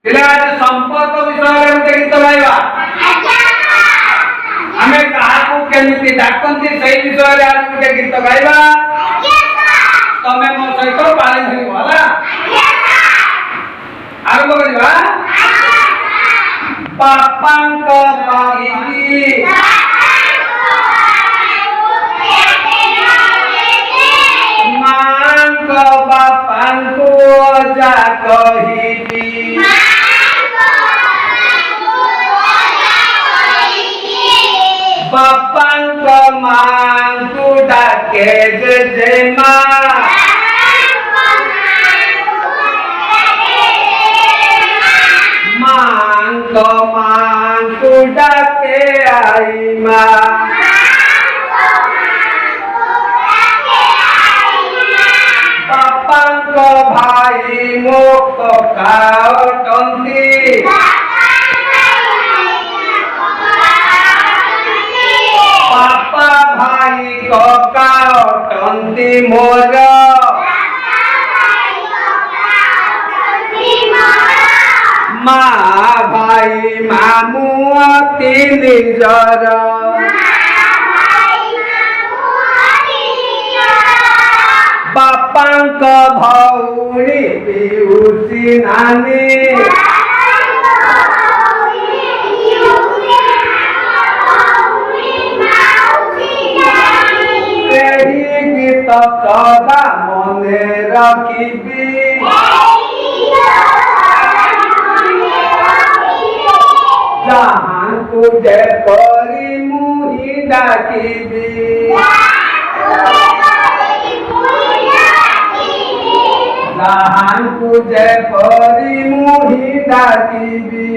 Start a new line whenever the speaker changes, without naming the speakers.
पिला संपर्क विषय रे गीत गाइबा आमे काहाकू केमिति डाकंती सही विषय रे आज गोटे गीत गाइबा तमे मो सहित पाली धरि होला आरंभ करिबा पापांक बागी मांक बापांकु जा कहिबी बापांक मांकु डाके जे मां मांक मांकु डाके आई मां बापांक भाई मो कका अटंती बापा भाई कका अटंती मोर माँ भाई मामू अति निजर बापांक भौणी पिउसी नानी एही गीत सदा मने रखिबी जहाँ तुझे परी मुही डाकिबी जहाँ तुझे परी मुही डाकिबी